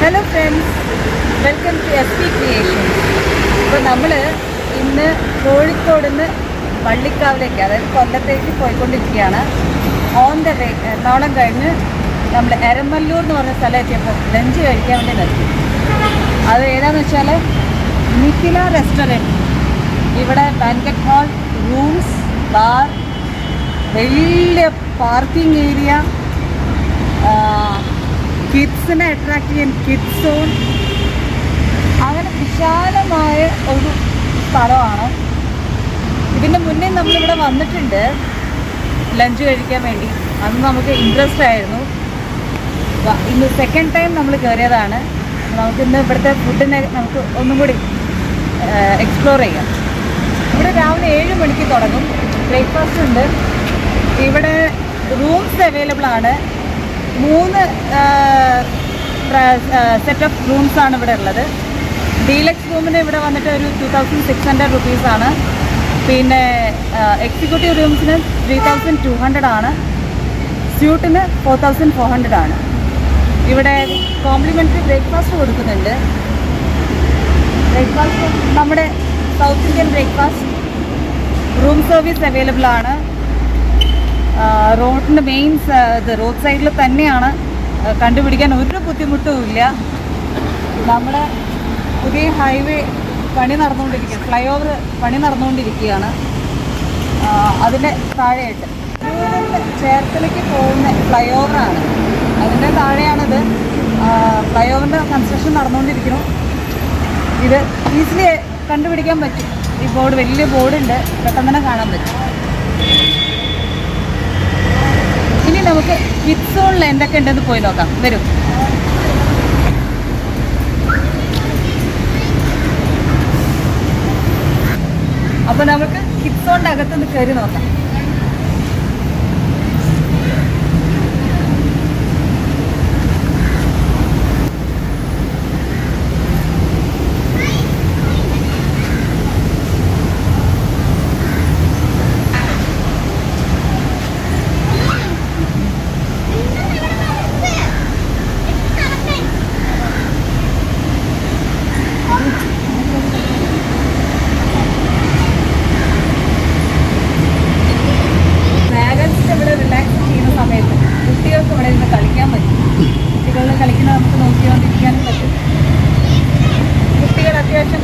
Hello friends, welcome to SP creations. ഇപ്പോൾ നമ്മൾ ഇന്ന് കോഴിക്കോട് നിന്ന് വള്ളിക്കാവിലേക്ക്, അതായത് കൊല്ലത്തേക്ക് പോയിക്കൊണ്ടിരിക്കുകയാണ്. ഓൺ ദ വേ എറണാകുളം കഴിഞ്ഞ് നമ്മൾ എരമല്ലൂർ എന്ന് പറഞ്ഞ സ്ഥലം എത്തിയപ്പോൾ ലഞ്ച് കഴിക്കാൻ വേണ്ടി നിർത്തി. അത് ഏതാണെന്ന് വെച്ചാൽ നിഖില റെസ്റ്റോറൻറ്റ്. ഇവിടെ ബാങ്കറ്റ് ഹാൾ, റൂംസ്, ബാർ, വലിയ പാർക്കിംഗ് ഏരിയ, കിഡ്സിനെ അട്രാക്റ്റ് ചെയ്യാൻ കിഡ്സ് സോൺ, അങ്ങനെ വിശാലമായ ഒരു സ്ഥലമാണ്. ഇതിൻ്റെ മുന്നേ നമ്മളിവിടെ വന്നിട്ടുണ്ട് ലഞ്ച് കഴിക്കാൻ വേണ്ടി. അന്ന് നമുക്ക് ഇൻട്രസ്റ്റ് ആയിരുന്നു. ഇന്ന് സെക്കൻഡ് ടൈം നമ്മൾ കയറിയതാണ്. നമുക്കിന്ന് ഇവിടുത്തെ ഫുഡിനെ നമുക്ക് ഒന്നും കൂടി എക്സ്പ്ലോർ ചെയ്യാം. ഇവിടെ രാവിലെ 7 മണിക്ക് തുടങ്ങും. ബ്രേക്ക്ഫാസ്റ്റ് ഉണ്ട്. ഇവിടെ റൂംസ് അവൈലബിൾ ആണ്. 3 സെറ്റ് ഓഫ് റൂംസാണ് ഇവിടെ ഉള്ളത്. ഡീലക്സ് റൂമിന് ഇവിടെ വന്നിട്ട് ഒരു 2600 റുപ്പീസാണ്. പിന്നെ എക്സിക്യൂട്ടീവ് റൂംസിന് 3200 ആണ്. സ്യൂട്ടിന് 4400 ആണ്. ഇവിടെ കോംപ്ലിമെൻ്ററി ബ്രേക്ക്ഫാസ്റ്റ് കൊടുക്കുന്നുണ്ട്. ബ്രേക്ക്ഫാസ്റ്റ് നമ്മുടെ south Indian breakfast. Room service available ആണ്. റോഡിൻ്റെ മെയിൻ റോഡ് സൈഡിൽ തന്നെയാണ്. കണ്ടുപിടിക്കാൻ ഒരു ബുദ്ധിമുട്ടും ഇല്ല. നമ്മുടെ പുതിയ ഹൈവേ പണി നടന്നുകൊണ്ടിരിക്കുക, ഫ്ലൈ ഓവർ പണി നടന്നുകൊണ്ടിരിക്കുകയാണ്. അതിൻ്റെ താഴെയായിട്ട് ചേർത്തലയ്ക്ക് പോകുന്ന ഫ്ലൈ ഓവറാണ്. അതിൻ്റെ താഴെയാണിത്. ഫ്ലൈ ഓവറിൻ്റെ കൺസ്ട്രക്ഷൻ നടന്നുകൊണ്ടിരിക്കുന്നു. ഇത് ഈസിലി കണ്ടുപിടിക്കാൻ പറ്റും. ഈ ബോർഡ്, വലിയ ബോർഡുണ്ട്, പെട്ടെന്ന് തന്നെ കാണാൻ പറ്റും. ഇനി നമുക്ക് കിഡ്സ് സോണിൽ എന്തൊക്കെ ഉണ്ടെന്ന് പോയി നോക്കാം. വരും. അപ്പോൾ നമുക്ക് കിഡ്സ് സോണിൻ്റെ അകത്തുനിന്ന് കയറി നോക്കാം.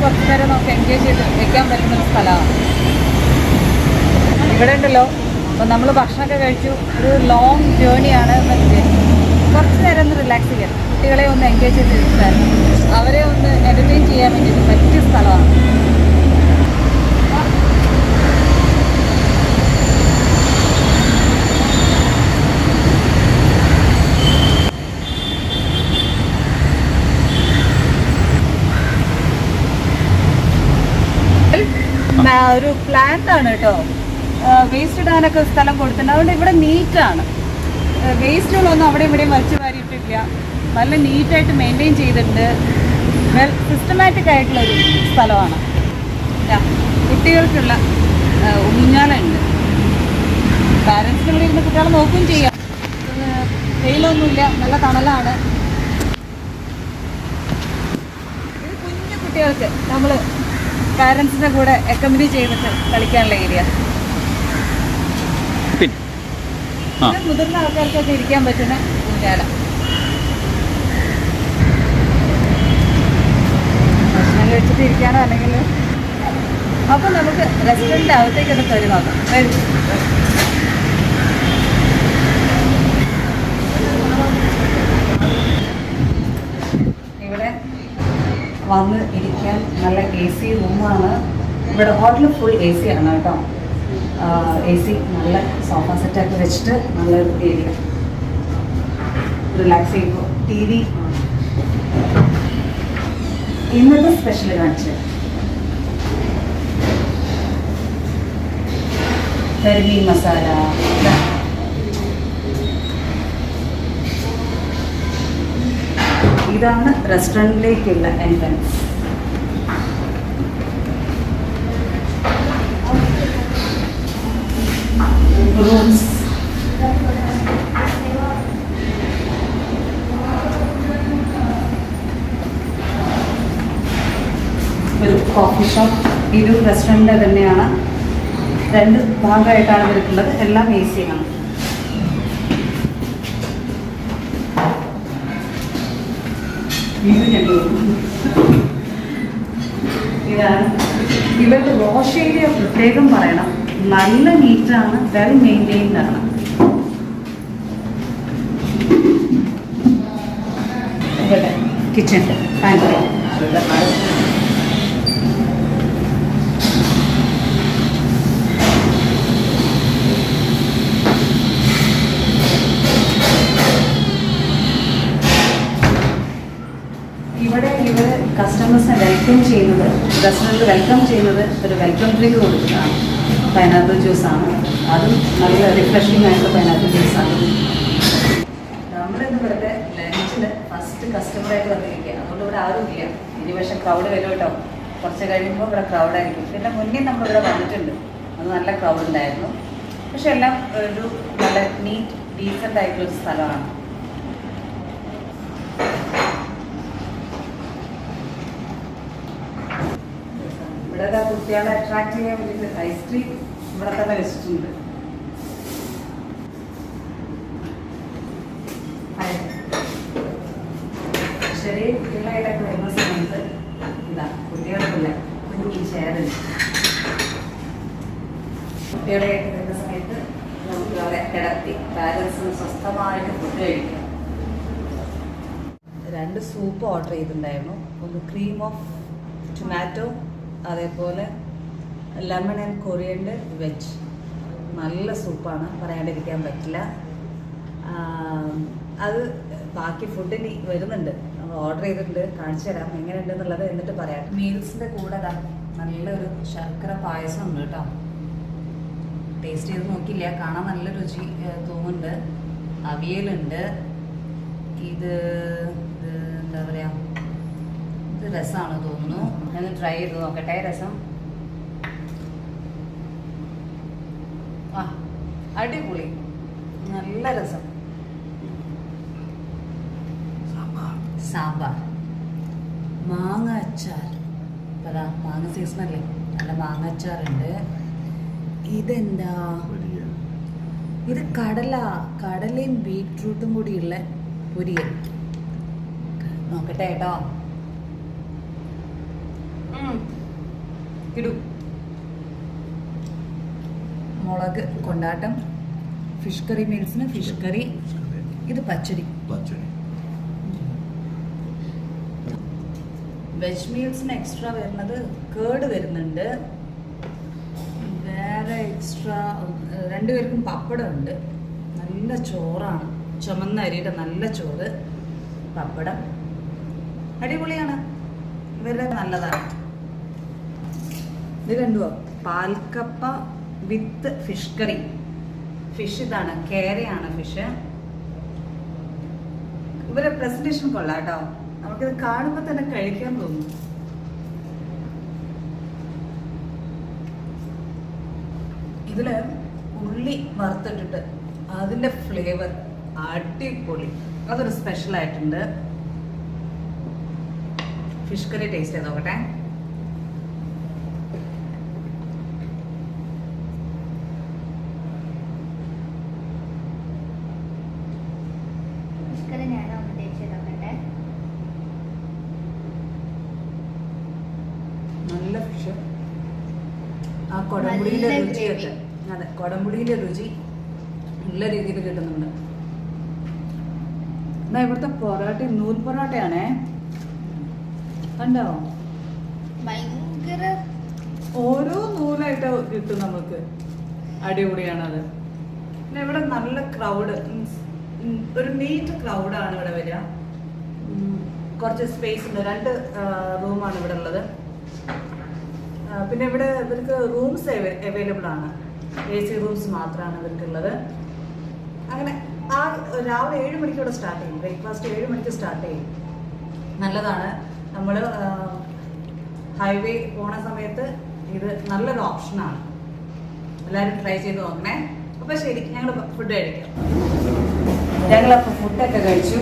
കുറച്ച് നേരം നമുക്ക് എൻഗേജ് ചെയ്ത് വെക്കാൻ പറ്റുന്നൊരു സ്ഥലമാണ് ഇവിടെ ഉണ്ടല്ലോ. അപ്പോൾ നമ്മൾ ഭക്ഷണമൊക്കെ കഴിച്ചു, ഒരു ലോങ് ജേർണിയാണ്. കുറച്ച് നേരം ഒന്ന് റിലാക്സ് ചെയ്യാൻ, കുട്ടികളെ ഒന്ന് എൻഗേജ് ചെയ്ത് വെച്ചാൽ അവരെ ഒന്ന് എൻ്റർടൈൻ ചെയ്യാൻ വേണ്ടിയിട്ട് പറ്റിയ സ്ഥലമാണ്. ഒരു പ്ലാന്റ് ആണ് കേട്ടോ. വേസ്റ്റ് ഇടാനൊക്കെ സ്ഥലം കൊടുത്തിട്ടുണ്ട്. അതുകൊണ്ട് ഇവിടെ നീറ്റാണ്. വേസ്റ്റുകളൊന്നും അവിടെ ഇവിടെയും വലിച്ചു വാരിയിട്ടില്ല. നല്ല നീറ്റായിട്ട് മെയിൻറ്റെയിൻ ചെയ്തിട്ടുണ്ട്. വെൽ സിസ്റ്റമാറ്റിക് ആയിട്ടുള്ളൊരു സ്ഥലമാണ്. കുട്ടികൾക്കുള്ള ഊഞ്ഞാലുണ്ട്. പാരൻസിന് ഇവിടെ ഇരുന്ന് കുട്ടികളെ നോക്കുകയും ചെയ്യാം. വെയിലൊന്നുമില്ല, നല്ല തണലാണ്. ഇത് കുഞ്ഞു കുട്ടികൾക്ക് നമ്മൾ പാരൻസിൻ്റെ കൂടെ അക്കമ്പനി ചെയ്തിട്ട് കളിക്കാനുള്ള ഏരിയ. മുതിർന്ന ആൾക്കാർക്കൊക്കെ ഇരിക്കാൻ പറ്റുന്ന ഊഞ്ഞാല. ഭക്ഷണം കഴിച്ചിട്ട് ഇരിക്കാനോ അല്ലെങ്കിൽ. അപ്പോൾ നമുക്ക് റെസ്റ്റോറൻറ്റ് അകത്തേക്കൊന്ന് കയറി നോക്കാം. ഇവിടെ വന്ന് ഇരിക്കാൻ നല്ല AC റൂമാണ്. ഇവിടെ ഹോട്ടൽ ഫുൾ AC ആണ് കേട്ടോ. AC നല്ല സോഫ സെറ്റൊക്കെ വെച്ചിട്ട് നല്ലൊരു ഏരിയ. റിലാക്സ് ചെയ്യുമ്പോൾ TV. ഇന്നത്തെ സ്പെഷ്യൽ കാണിച്ചത് കരിമീൻ മസാല. ഇതാണ് റെസ്റ്റോറൻറ്റിലേക്കുള്ള എൻട്രൻസ്. റൂംസ്. ഒരു കോഫി ഷോപ്പ്. ഇതൊരു റെസ്റ്റോറൻറ്റ് തന്നെയാണ്. 2 ഭാഗമായിട്ടാണ് ഇവർക്കുള്ളത്. എല്ലാം AC ആണ്. ഇതാണ് ഇവരുടെ വാഷ് ഏരിയ. പ്രത്യേകം പറയണം, നല്ല നീറ്റാണ്, വെൽ മെയിൻറ്റെയിൻഡ് ആണ്. ഇവിടെ കിച്ചൺ പാൻട്രി. ഇവിടെ ഇവർ കസ്റ്റമേഴ്സിനെ വെൽക്കം ചെയ്യുന്നത്, റെസ്റ്റോറൻറ്റിൽ വെൽക്കം ചെയ്യുന്നത് ഒരു വെൽക്കം ഡ്രിങ്ക് കൊടുക്കുന്നതാണ്. പൈനാപ്പിൾ ജ്യൂസാണ്. അതും നല്ല റിഫ്രഷിംഗ് ആയിട്ടുള്ള പൈനാപ്പിൾ ജ്യൂസാണ്. നമ്മളിന്ന് ഇവിടുത്തെ ലഞ്ചിൽ ഫസ്റ്റ് കസ്റ്റമറായിട്ട് വന്നിരിക്കുക. അതുകൊണ്ട് ഇവിടെ ആരും ഇല്ല. ഇനി പക്ഷേ ക്രൗഡ് വരും കേട്ടോ. കുറച്ച് കഴിയുമ്പോൾ ഇവിടെ ക്രൗഡായിരിക്കും. പിന്നെ മുന്നേ നമ്മളിവിടെ വന്നിട്ടുണ്ട്, അത് നല്ല ക്രൗഡ് ഉണ്ടായിരുന്നു. പക്ഷെ എല്ലാം ഒരു നല്ല നീറ്റ് ഡീസൻ്റ് ആയിട്ടുള്ളൊരു സ്ഥലമാണ്. ഇവിടെ കുട്ടികളെ അട്രാക്ട് ചെയ്യാൻ വേണ്ടിയിട്ട് ഐസ്ക്രീം ഇവിടെ തന്നെ വെച്ചിട്ടുണ്ട്. ചെറിയ കുട്ടികളായിട്ടൊക്കെ വരുന്ന സമയത്ത് ഇതാ കുട്ടികൾക്കില്ല കുഞ്ഞി ചേരൽ. കുട്ടികളായിട്ട് വരുന്ന സമയത്ത് നമുക്ക് അവരെ കിടത്തി പാരൻസിന് സ്വസ്ഥമായിട്ട് ഫുഡ് കഴിക്കാം. 2 സൂപ്പ് ഓർഡർ ചെയ്തിട്ടുണ്ടായിരുന്നു. ഒന്ന് ക്രീം ഓഫ് ടൊമാറ്റോ, അതേപോലെ ലെമൺ ആൻഡ് കൊറിയൻഡർ വെജ്. നല്ല സൂപ്പാണ്, പറയാണ്ടിരിക്കാൻ പറ്റില്ല. അത് ബാക്കി ഫുഡിന് വരുന്നുണ്ട്, നമ്മൾ ഓർഡർ ചെയ്തിട്ടുണ്ട്. കാണിച്ചു തരാം എങ്ങനെയുണ്ടെന്നുള്ളത്, എന്നിട്ട് പറയാം. മീൽസിൻ്റെ കൂടെ നല്ലൊരു ശർക്കര പായസം ഉണ്ട് കേട്ടോ. ടേസ്റ്റ് ചെയ്ത് നോക്കിയില്ല, കാണാൻ നല്ല രുചി തോന്നുന്നുണ്ട്. അവിയലുണ്ട്. ഇത് എന്താ പറയുക, ഇത് രസമാണ് തോന്നുന്നു. ഞാൻ ട്രൈ ചെയ്ത് നോക്കട്ടെ. രസം അടിപൊളി, നല്ല രസം. സാമ്പാർ, മാങ്ങ അച്ചാർ. അതാ മാങ്ങ സീസണല്ലേ, നല്ല മാങ്ങ അച്ചാറുണ്ട്. ഇതെന്താ, ഇത് കടലയും ബീറ്റ്റൂട്ടും കൂടിയുള്ള പൊരിയൽ. നോക്കട്ടെ കേട്ടോ. ഇടൂ. മുളക് കൊണ്ടാട്ടം. ഫിഷ് കറി മീൽസിന് ഫിഷ് കറി. ഇത് പച്ചടി. വെജ് മീൽസിന് എക്സ്ട്രാ വരുന്നത് കേട് വരുന്നുണ്ട്. വേറെ എക്സ്ട്രാ 2 പേർക്കും പപ്പടം ഉണ്ട്. നല്ല ചോറാണ്, ചുമന്ന അരിയുടെ നല്ല ചോറ്, പപ്പടം. അടിപൊളിയാണ്, ഇവരുടെ നല്ലതാണ്. ഇത് കണ്ടുവോ, പാൽക്കപ്പ വിത്ത് ഫിഷ് കറി. ഫിഷ് ഇതാണ്, കേരയാണ് ഫിഷ്. ഇവരെ പ്രസന്റേഷൻ കൊള്ളാം കേട്ടോ. നമുക്കിത് കാണുമ്പോൾ തന്നെ കഴിക്കാൻ തോന്നും. ഇതില് ഉള്ളി വറുത്തിട്ടിട്ട് അതിന്റെ ഫ്ലേവർ അടിപൊളി, അതൊരു സ്പെഷ്യൽ ആയിട്ടുണ്ട്. ഫിഷ് കറി ടേസ്റ്റ് ചെയ്ത് നോക്കട്ടെ. നല്ല ഫിഷ്. ആ കൊടംപുളിയുടെ രുചിയൊക്കെ, അതെ കൊടംപുളിയുടെ രുചി നല്ല രീതിയിൽ കിട്ടുന്നുണ്ട്. എന്നാ ഇവിടുത്തെ പൊറോട്ട നൂൽ പൊറോട്ടയാണേ, കണ്ടോ? ഭയങ്കര ഓരോ നൂലായിട്ട് കിട്ടും നമുക്ക്. അടിപൊളിയാണത്. പിന്നെ ഇവിടെ നല്ല ക്രൗഡ്, ഒരു നീറ്റ് ക്രൗഡാണ് ഇവിടെ വരിക. കുറച്ച് സ്പേസ് ഉണ്ട്. 2 റൂമാണ് ഇവിടെ ഉള്ളത്. പിന്നെ ഇവിടെ ഇവർക്ക് റൂംസ് അവൈലബിൾ ആണ്. AC റൂംസ് മാത്രമാണ് ഇവർക്കുള്ളത്. അങ്ങനെ ആ രാവിലെ 7 മണിക്ക് ഇവിടെ സ്റ്റാർട്ട് ചെയ്യും. ബ്രേക്ക്ഫാസ്റ്റ് 7 മണിക്ക് സ്റ്റാർട്ട് ചെയ്യും. നല്ലതാണ്. നമ്മൾ ഹൈവേ പോണ സമയത്ത് ഇത് നല്ലൊരു ഓപ്ഷനാണ്. എല്ലാവരും ട്രൈ ചെയ്ത് നോക്കണേ. അപ്പോൾ ശരി, ഞങ്ങൾ ഫുഡ് കഴിക്കാം. ഞങ്ങളപ്പോൾ ഫുഡൊക്കെ കഴിച്ചു.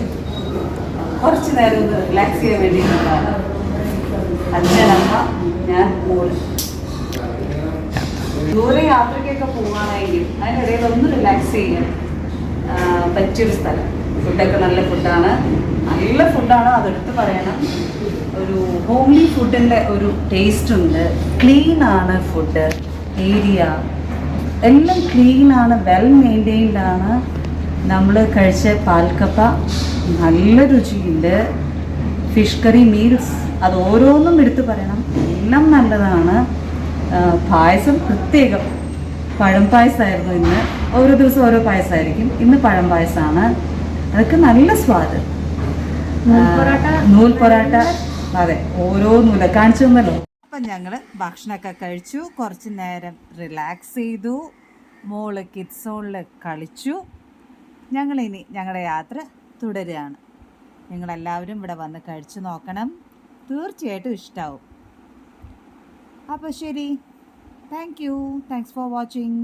കുറച്ച് നേരം ഒന്ന് റിലാക്സ് ചെയ്യാൻ വേണ്ടിയിട്ടുള്ളതാണ്. അതിനമ്മ ഞാൻ മോള് ദൂരെ യാത്രയ്ക്കൊക്കെ പോവുകയാണെങ്കിൽ അതിനിടയിൽ ഒന്ന് റിലാക്സ് ചെയ്യാൻ പറ്റിയൊരു സ്ഥലം. ഫുഡൊക്കെ നല്ല ഫുഡാണ്, അതെടുത്ത് പറയണം. ഒരു ഹോംലി ഫുഡിൻ്റെ ഒരു ടേസ്റ്റ് ഉണ്ട്. ക്ലീനാണ് ഫുഡ് ഏരിയ, എല്ലാം ക്ലീനാണ്, വെൽ മെയിൻറ്റെയിൻഡ് ആണ്. നമ്മൾ കഴിച്ച പാൽക്കപ്പ നല്ല രുചിയുണ്ട്. ഫിഷ് കറി മീൽസ് അത് ഓരോന്നും എടുത്ത് പറയണം, എല്ലാം നല്ലതാണ്. പായസം പ്രത്യേകം പഴം പായസമായിരുന്നു ഇന്ന്. ഓരോ ദിവസം ഓരോ പായസമായിരിക്കും. ഇന്ന് പഴം പായസമാണ്, അതൊക്കെ നല്ല സ്വാദ്. നൂൽ പൊറാട്ട, അതെ, ഓരോ നൂല കാണിച്ചു തന്നല്ലോ. അപ്പം ഞങ്ങൾ ഭക്ഷണമൊക്കെ കഴിച്ചു, കുറച്ച് നേരം റിലാക്സ് ചെയ്തു, മോള് കിഡ്സ് സോണിൽ കളിച്ചു. ഞങ്ങളിനി ഞങ്ങളുടെ യാത്ര തുടരുകയാണ്. നിങ്ങളെല്ലാവരും ഇവിടെ വന്ന് കഴിച്ചു നോക്കണം, തീർച്ചയായിട്ടും ഇഷ്ടമാവും. അപ്പോൾ ശരി, താങ്ക്സ് ഫോർ വാച്ചിങ്.